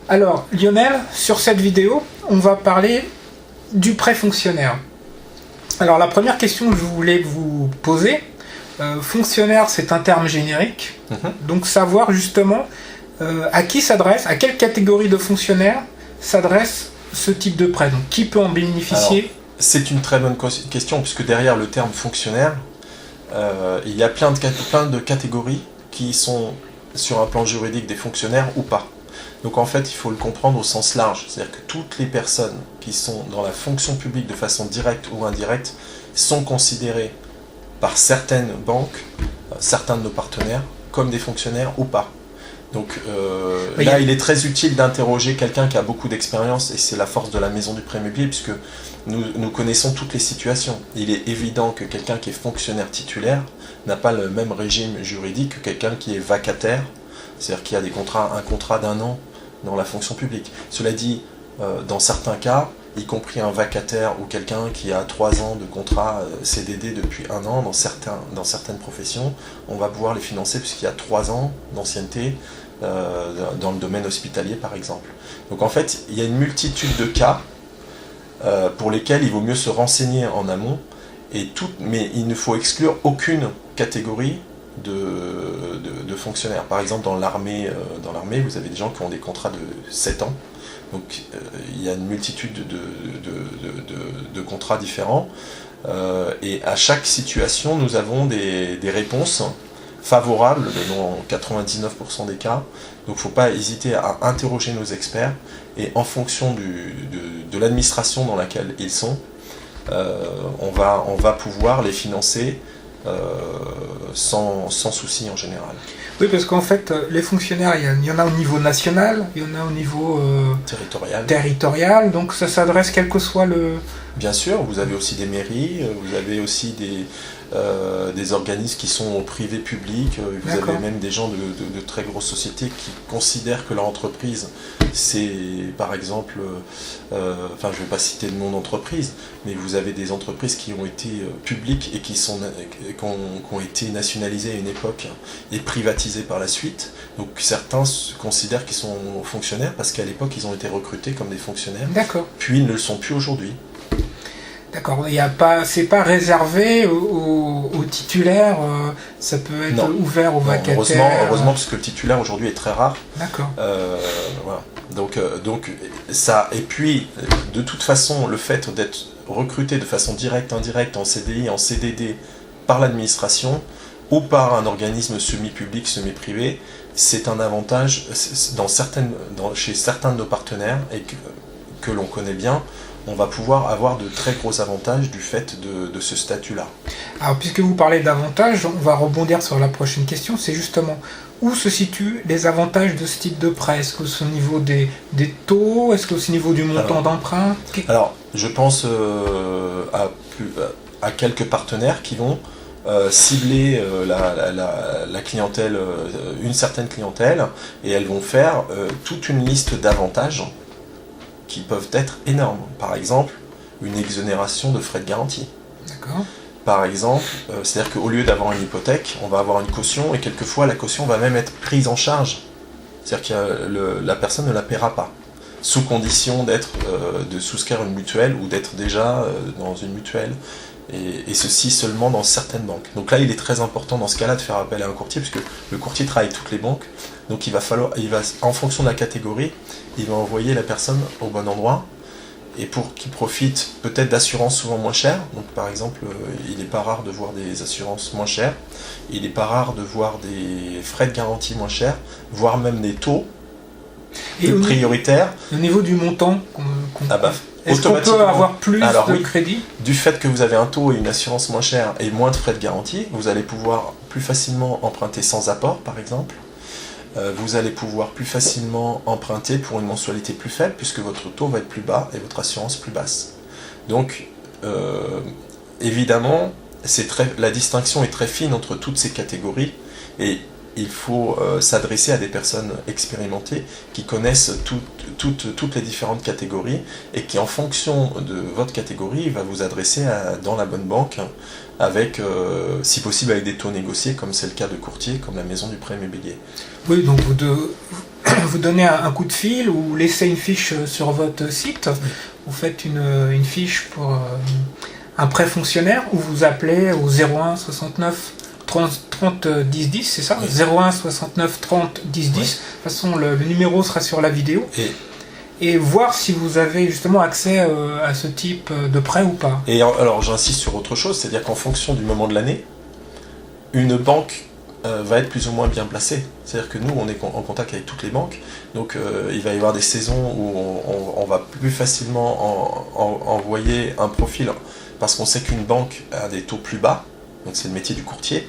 Alors, Lionel, sur cette vidéo, on va parler du prêt fonctionnaire. Alors, la première question que je voulais vous poser, fonctionnaire, c'est un terme générique, donc savoir justement à qui s'adresse, à quelle catégorie de fonctionnaires s'adresse ce type de prêt, donc qui peut en bénéficier? Alors, c'est une très bonne question, puisque derrière le terme fonctionnaire, il y a plein de catégories qui sont sur un plan juridique des fonctionnaires ou pas. Donc en fait, il faut le comprendre au sens large, c'est-à-dire que toutes les personnes qui sont dans la fonction publique de façon directe ou indirecte sont considérées par certaines banques, certains de nos partenaires, comme des fonctionnaires ou pas. Donc là, il est très utile d'interroger quelqu'un qui a beaucoup d'expérience, et c'est la force de la maison du prêt immobilier, puisque nous connaissons toutes les situations. Il est évident que quelqu'un qui est fonctionnaire titulaire n'a pas le même régime juridique que quelqu'un qui est vacataire, c'est-à-dire qui a un contrat d'1 an dans la fonction publique. Cela dit, dans certains cas, y compris un vacataire ou quelqu'un qui a 3 ans de contrat CDD depuis 1 an, dans certaines professions, on va pouvoir les financer puisqu'il y a 3 ans d'ancienneté dans le domaine hospitalier par exemple. Donc en fait, il y a une multitude de cas pour lesquels il vaut mieux se renseigner en amont, mais il ne faut exclure aucune catégorie de fonctionnaires. Par exemple, dans l'armée, vous avez des gens qui ont des contrats de 7 ans. Donc il y a une multitude de contrats différents. Et à chaque situation, nous avons des réponses favorables dans 99% des cas. Donc il ne faut pas hésiter à interroger nos experts. Et en fonction de l'administration dans laquelle ils sont, on va pouvoir les financer sans souci en général. Oui, parce qu'en fait, les fonctionnaires, il y en a au niveau national, il y en a au niveau territorial, donc ça s'adresse quel que soit le... Bien sûr, vous avez aussi des mairies, vous avez aussi des organismes qui sont au privé public, vous avez même des gens de très grosses sociétés qui considèrent que leur entreprise, c'est par exemple, je ne vais pas citer le nom d'entreprise, mais vous avez des entreprises qui ont été publiques et qui ont été nationalisées à une époque et privatisées par la suite. Donc certains considèrent qu'ils sont fonctionnaires parce qu'à l'époque ils ont été recrutés comme des fonctionnaires, puis ils ne le sont plus aujourd'hui. D'accord, c'est pas réservé aux titulaires, ça peut être ouvert aux vacataires. Heureusement, parce que le titulaire aujourd'hui est très rare. D'accord. Voilà. Donc ça, et puis de toute façon, le fait d'être recruté de façon directe, indirecte, en CDI, en CDD par l'administration ou par un organisme semi-public, semi-privé, c'est un avantage chez certains de nos partenaires et que l'on connaît bien. On va pouvoir avoir de très gros avantages du fait de ce statut-là. Alors, puisque vous parlez d'avantages, on va rebondir sur la prochaine question, c'est justement où se situent les avantages de ce type de prêt? Est-ce que c'est au niveau des taux? Est-ce que c'est au niveau du montant d'emprunt? Alors, je pense à quelques partenaires qui vont cibler la clientèle, une certaine clientèle, et elles vont faire toute une liste d'avantages qui peuvent être énormes. Par exemple, une exonération de frais de garantie. D'accord. Par exemple, c'est-à-dire qu'au lieu d'avoir une hypothèque, on va avoir une caution, et quelquefois la caution va même être prise en charge. C'est-à-dire que la personne ne la paiera pas, sous condition de souscrire une mutuelle ou d'être déjà dans une mutuelle. Et ceci seulement dans certaines banques. Donc là, il est très important dans ce cas-là de faire appel à un courtier, puisque le courtier travaille toutes les banques. Donc il va, en fonction de la catégorie, il va envoyer la personne au bon endroit, et pour qu'il profite peut-être d'assurances souvent moins chères. Donc par exemple, il n'est pas rare de voir des assurances moins chères, il n'est pas rare de voir des frais de garantie moins chers, voire même des taux prioritaires. Au niveau du montant est-ce qu'on peut avoir plus de crédit? Du fait que vous avez un taux et une assurance moins chère et moins de frais de garantie, vous allez pouvoir plus facilement emprunter sans apport, par exemple. Vous allez pouvoir plus facilement emprunter pour une mensualité plus faible, puisque votre taux va être plus bas et votre assurance plus basse. Donc, évidemment, la distinction est très fine entre toutes ces catégories, et il faut s'adresser à des personnes expérimentées qui connaissent toutes les différentes catégories, et qui, en fonction de votre catégorie, va vous adresser dans la bonne banque, avec, si possible, avec des taux négociés, comme c'est le cas de courtiers, comme la maison du prêt immobilier. Oui, donc vous donnez un coup de fil ou laissez une fiche sur votre site. Vous faites une fiche pour un prêt fonctionnaire où vous appelez au 01 69 30 10 10, c'est ça ? 01 69 30 10 10. De toute façon, le numéro sera sur la vidéo. Et voir si vous avez justement accès à ce type de prêt ou pas. Et alors j'insiste sur autre chose, c'est-à-dire qu'en fonction du moment de l'année, une banque va être plus ou moins bien placée. C'est-à-dire que nous, on est en contact avec toutes les banques, donc il va y avoir des saisons où on va plus facilement envoyer un profil parce qu'on sait qu'une banque a des taux plus bas, donc c'est le métier du courtier,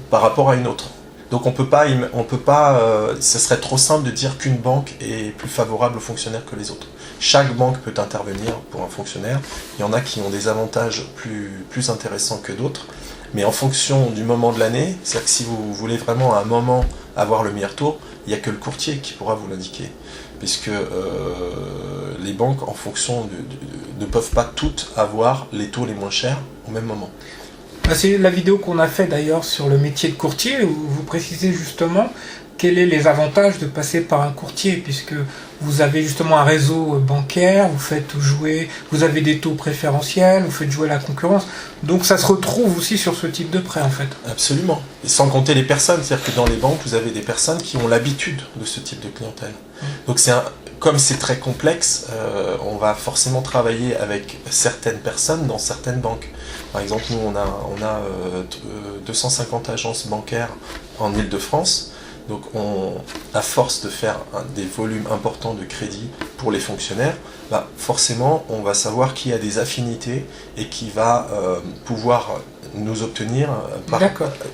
par rapport à une autre. Donc on peut pas, ça serait trop simple de dire qu'une banque est plus favorable aux fonctionnaires que les autres. Chaque banque peut intervenir pour un fonctionnaire. Il y en a qui ont des avantages plus intéressants que d'autres. Mais en fonction du moment de l'année, c'est-à-dire que si vous voulez vraiment à un moment avoir le meilleur taux, il n'y a que le courtier qui pourra vous l'indiquer. Puisque les banques, en fonction ne peuvent pas toutes avoir les taux les moins chers au même moment. C'est la vidéo qu'on a fait d'ailleurs sur le métier de courtier, où vous précisez justement quels sont les avantages de passer par un courtier, puisque vous avez justement un réseau bancaire, vous avez des taux préférentiels, vous faites jouer la concurrence, donc ça se retrouve aussi sur ce type de prêt en fait. Absolument, et sans compter les personnes, c'est-à-dire que dans les banques, vous avez des personnes qui ont l'habitude de ce type de clientèle. Donc comme c'est très complexe, on va forcément travailler avec certaines personnes dans certaines banques. Par exemple, nous, on a 250 agences bancaires en Île-de-France. Donc, à force de faire des volumes importants de crédit pour les fonctionnaires, forcément, on va savoir qui a des affinités et qui va pouvoir nous obtenir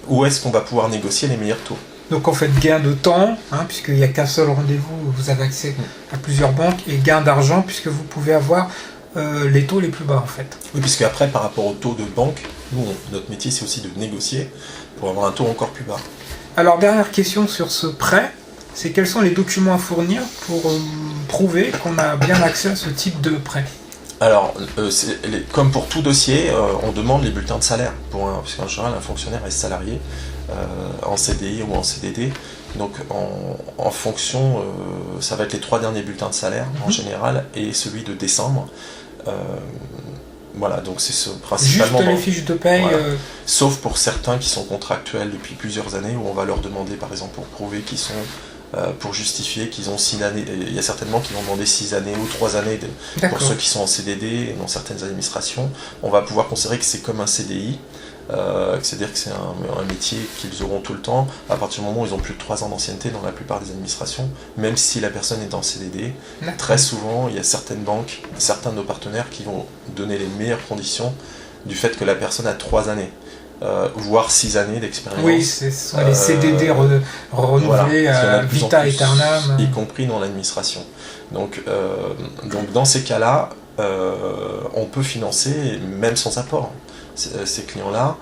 où est-ce qu'on va pouvoir négocier les meilleurs taux. Donc en fait, gain de temps, puisqu'il n'y a qu'un seul rendez-vous, vous avez accès à plusieurs banques, et gain d'argent, puisque vous pouvez avoir les taux les plus bas en fait. Oui, puisque après, par rapport au taux de banque, nous, notre métier, c'est aussi de négocier pour avoir un taux encore plus bas. Alors, dernière question sur ce prêt, c'est quels sont les documents à fournir pour prouver qu'on a bien accès à ce type de prêt ? Alors, comme pour tout dossier, on demande les bulletins de salaire, parce qu'en général, un fonctionnaire est salarié en CDI ou en CDD. Donc, en fonction, ça va être les 3 derniers bulletins de salaire en général et celui de décembre. Voilà, donc c'est principalement... Juste les fiches de paye Sauf pour certains qui sont contractuels depuis plusieurs années, où on va leur demander, par exemple, pour prouver qu'ils sont... pour justifier qu'ils ont 6 années... Il y a certainement qui vont demander 6 années ou 3 années pour ceux qui sont en CDD et dans certaines administrations. On va pouvoir considérer que c'est comme un CDI, c'est-à-dire que c'est un métier qu'ils auront tout le temps, à partir du moment où ils ont plus de 3 ans d'ancienneté dans la plupart des administrations, même si la personne est en CDD. Très souvent, il y a certaines banques, certains de nos partenaires qui vont donner les meilleures conditions du fait que la personne a 3 années, voire 6 années d'expérience. Oui, ce sont les CDD renouvelés à vita aeternam. Y compris dans l'administration. Donc dans ces cas-là, on peut financer, même sans apport, ces clients-là,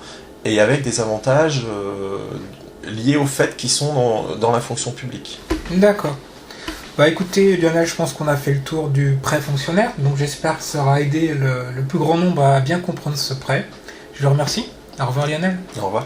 et avec des avantages liés au fait qu'ils sont dans la fonction publique. D'accord. Écoutez Lionel, je pense qu'on a fait le tour du prêt fonctionnaire, donc j'espère que ça aura aidé le plus grand nombre à bien comprendre ce prêt. Je vous remercie. Au revoir Lionel. Au revoir.